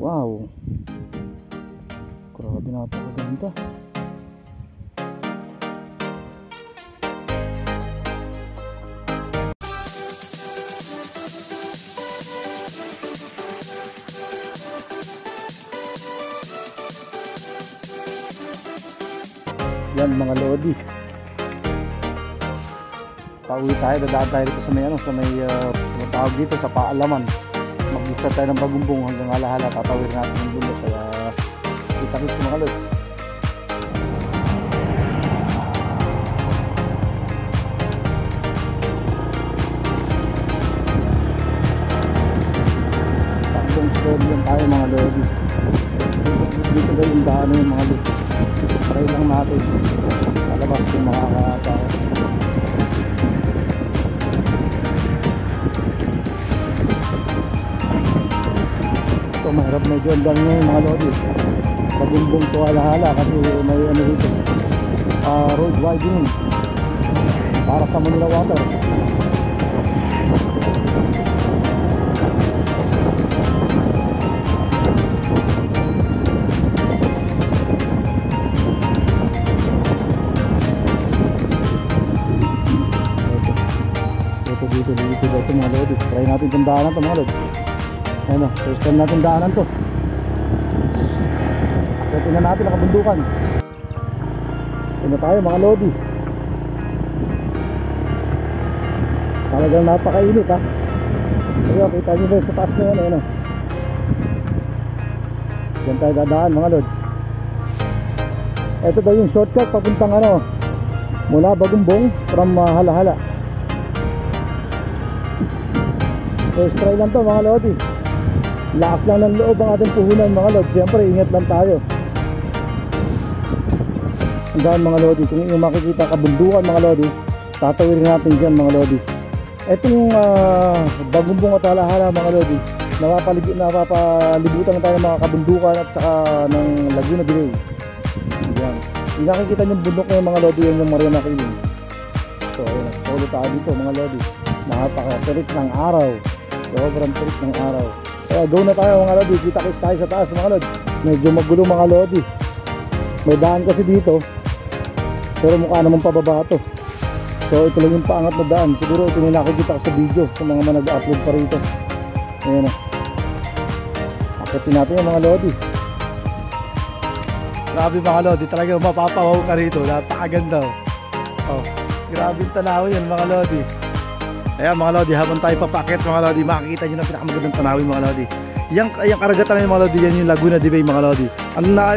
Wow, grabe, napakaganda. Yan mga lodi, pauwi tayo, dadaan tayo dito sa may ano, sa may tawag dito sa Paalaman. Mag-start tayo ng Bagumbong hanggang Alahala, tatawid natin ng dulo, kaya kita-kits mga lods. Takbong slow yan tayo mga lodi. Dito ba yung daan yung mga lods? Try lang natin palabas yung makakatao. Ito mahirap medyo ang dami ngayon mga lodi. Bagumbong to Alahala kasi may ano dito, road widening para sa Manila Water. Dito mga lodi, try natin itong daanan to mga lodi. Ayun o, first time natin daanan to. So tingnan natin nakabundukan. Ito na tayo mga lodi. Talagang napakainit ha. Ayun, kita nyo ba sa taas na yan, ayun o. Diyan tayo dadaan mga lods. Ito daw yung shortcut papuntang ano, mula Bagumbong from Halahala. First try lang to mga lodi. Lakas lang ng loob ang ating puhunan mga lodi. Siyempre ingat lang tayo. Hanggang mga lodi, kung yung makikita kabundukan mga lodi, tatawirin natin dyan mga lodi. Itong Bagumbong at Halahala mga lodi, napapalibutan tayo mga kabundukan at saka ng Laguna de Bay. Yan. Yung nakikita yung bundok na yung mga lodi, yun yung Maria Makiling. So ayun, solo tayo dito mga lodi. Napaka-tirik ng araw. Sobrang tirik ng araw. Kaya go na tayo mga lodi. Kita-kits tayo sa taas mga lodi. Medyo magulo mga lodi. May daan kasi dito, pero mukha naman pababa ito. So ito lang yung paangat na daan. Siguro ito yung nakikita ko sa video sa mga nag-upload pa rito. Ayan o. Akitin natin yung mga lodi. Grabe mga lodi. Talagang mapapawaw ka rito. Napakaganda o. Oh, grabe yung tanaw yan mga lodi. Ayan mga lodi, habang tayo papakit mga lodi, makikita nyo na pinakamagandang tanawin mga lodi. Yung karagatan ng mga lodi, yan yung Laguna de Bay mga lodi.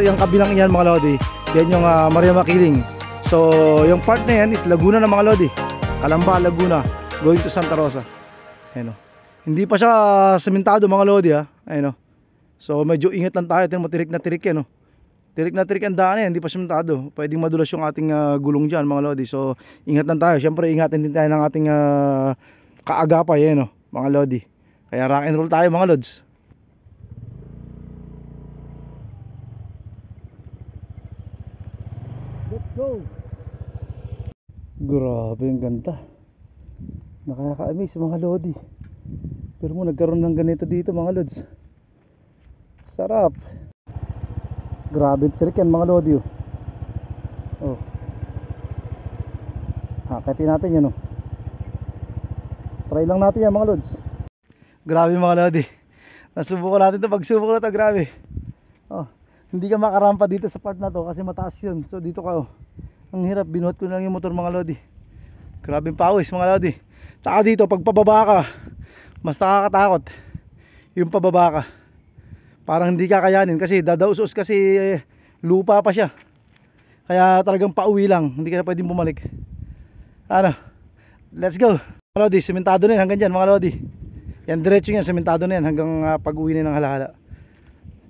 Yung kabilang yan mga lodi, yan yung Maria Makiling. So yung part na yan is Laguna na mga lodi. Calamba, Laguna, going to Santa Rosa. Ayan o. Hindi pa siya sementado mga lodi ha. Ayan o. So medyo ingat lang tayo, matirik na tirik yan o. Tirik na tirik ang daan yan, hindi pa sementado. Pwedeng madulas yung ating gulong dyan mga lodi. So ingat lang tayo, syempre ingatin din tayo ng ating kaagapay yan o mga lodi. Kaya rock and roll tayo mga lods. Let's go. Grabe ang ganda. Nakaka-amaze mga lodi. Pero mo nagkaroon ng ganito dito mga lods. Sarap. Grabe tirik yan mga lodi oh. Oh. Hakatin natin yan oh. Try lang natin yan mga lods. Grabe mga lodi. Nasubukan natin ito. Pagsubok na ito grabe. Oh. Hindi ka makarampa dito sa part na to kasi mataas yun. So dito ka oh. Ang hirap. Binuhat ko lang yung motor mga lodi. Grabe pawis mga lodi. Tsaka dito pag pababa ka, mas nakakatakot yung pababa ka. Parang hindi kakayanin kasi dadausos kasi lupa pa siya. Kaya talagang pauwi lang, hindi ka na pwedeng bumalik. Ano? Let's go. Mga lodi, sementado na yan hanggang dyan mga lodi. Yan diretso yan, sementado na yan hanggang pag-uwi na ng Halahala.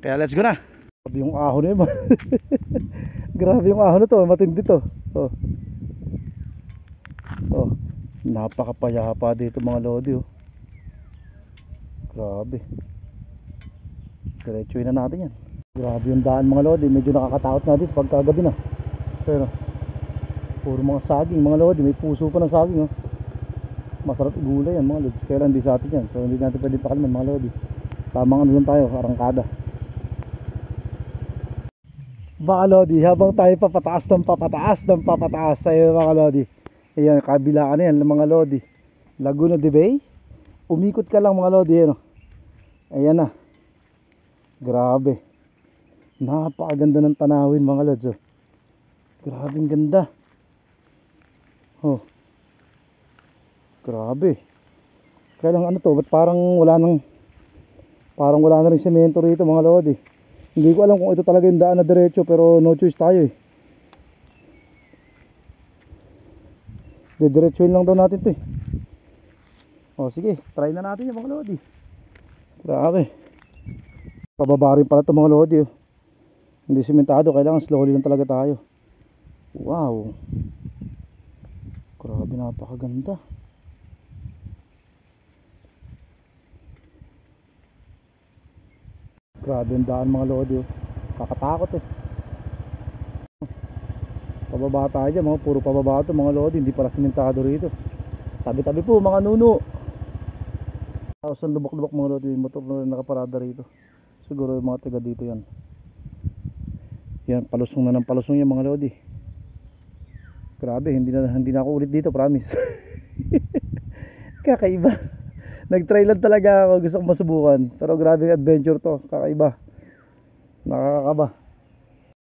Kaya let's go na. Grabe yung ahon na yun. Grabe yung ahon na to, matindi to. Oh. Oh. Napakapayapa dito mga lodi oh. Grabe. Diretsuin na natin yan. Grabe yung daan mga lodi. Medyo nakakatakot na dito pagkagabi na. Pero puro mga saging mga lodi. May puso pa ng saging oh. Masarap igulay yan mga lodi. Kaya lang di sa atin yan. So hindi natin pwede pakalaman mga lodi. Tamang ano lang tayo, arangkada. mga lodi, habang tayo papataas ng papataas ng papataas sa'yo mga lodi. Ayan, kabilaan na yan mga lodi. Laguna de Bay. Umikot ka lang mga lodi, ayan, oh. Ayan na. Grabe. Napakaganda ng tanawin mga lods, oh. Grabing ganda. Oh. Grabe. Kaya lang ano to, ba't parang wala na rin semento rito mga lodi. Hindi ko alam kung ito talaga yung daan na diretso, pero no choice tayo eh. Didiretsuhin lang daw natin to eh. O sige, try na natin yung mga lodi. Grabe. Pababa rin pala ito mga lodi, oh. Hindi sementado, kailangan slowly lang talaga tayo. Wow. Grabe, napakaganda. Grabe yung daan mga lodi, oh. Kakatakot eh. Pababa tayo dyan, mga puro pababa ito mga lodi. Hindi pala sementado rito. Tabi-tabi po mga nuno. Saan lubok-lubok mga lodi, yung motor na nakaparada rito. Siguro yung mga taga dito yan. Yan, palusong na ng palusong yan mga lodi. Grabe, hindi na ako ulit dito, promise. Kakaiba. Nag-try lang talaga ako, gusto kong masubukan. Pero grabe adventure to, kakaiba. Nakakaba.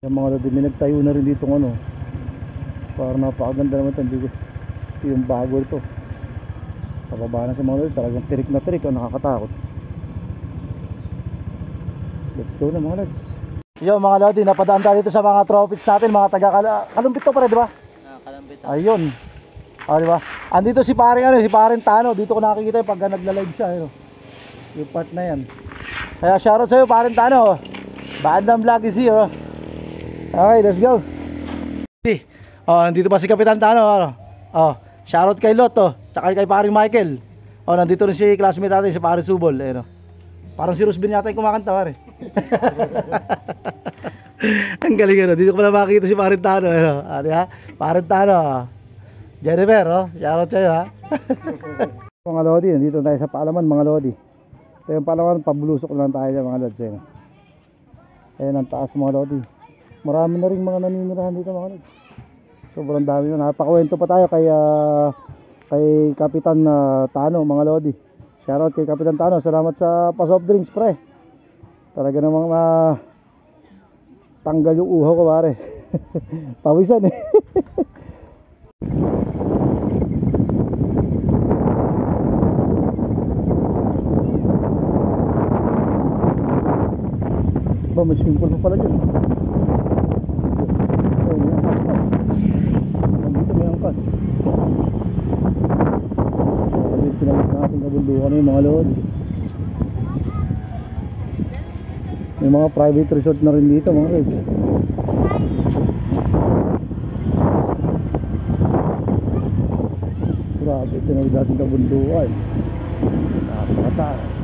Yung mga lodi, may nagtayo na rin dito ng ano. Parang napakaganda naman ito. Ito yung bago ito. Pababa na sa mga lodi, talagang tirik na tirik, nakakatakot. Let's go na mga lods. Yo mga lodi, napadaan tayo dito sa mga tropics natin, mga taga Kalumpit to pare, di ba? Kalumpit. Ayun. Di ba? Andito si paring si paring Tano, dito ko nakikita yung pagka nagla-live siya, ano. Yung part na yan. Kaya shoutout sa iyo paring Tano. Bandang vlog is here. Okay, let's go. Nandito pa si Kapitan Tano, ano. Shoutout kay Lotto, tsaka kay paring Michael. Nandito rin si classmate natin, si paring Subol, ano. Parang si Rusbin yata yung kumakanta, pare. Ang galing, ano. Dito ko na makikita si Parintano, ano. Diba? Parintano. Jennifer, shoutout sa'yo, ha. Mga lodi, dito tayo sa Paalaman mga lodi. Ito yung Paalaman, pabulusok lang tayo dyan mga lodi. Ayan ang taas mga lodi. Marami na rin mga naninirahan dito mga lodi. Sobrang dami yun. Napakawento pa tayo kay Kapitan Tano mga lodi. Shoutout kay Kapitan Tano. Salamat sa pa-soft drinks pre. Talaga namang tanggal yung uhaw ko pare. Pawisan eh. Ba, may swimming pool pa pala dyan. May angkas pa. Nandito may angkas. Pinalik natin kabundukan yung mga load. May mga private resort na rin dito mga load. Grabe, tinawid natin kabundukan. Napakataas.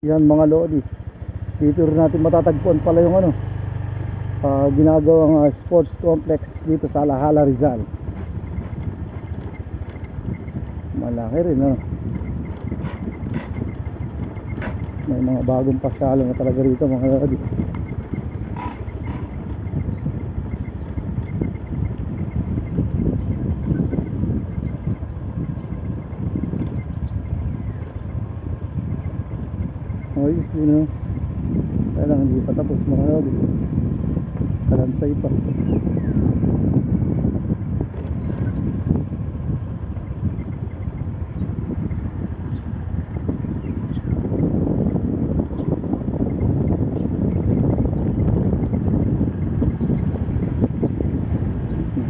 Yan mga lodi, dito rin natin matatagpuan pala yung ano, ginagawang sports complex dito sa Alahala, Rizal. Malaki rin, no? May mga bagong pasyalan na talaga rito mga lodi. Ayos din, no? Kaya lang hindi pa tapos mga lodi. Kalansay pa.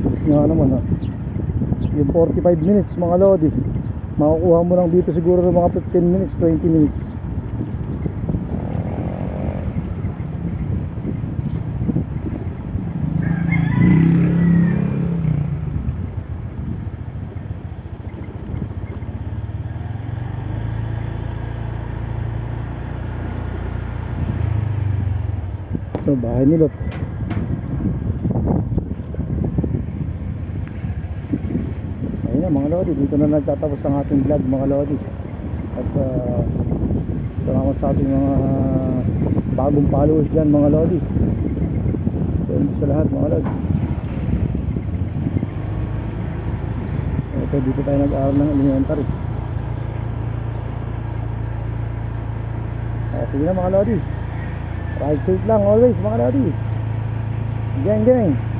Tapos nga naman, ha? Yung 45 minutes mga lodi, makukuha mo lang dito siguro ng mga 15 minutes, 20 minutes. Ito, bahay ni Lot. Ayun na mga lodi, dito na nagtatapos ang ating vlog mga lodi. At salamat sa ating mga bagong followers dyan mga lodi. Thank you sa lahat mga lodi. Ito, dito tayo nag-aaral ng elementary. Sige na mga lodi, ride safe lang always mga lodi. Gang gang.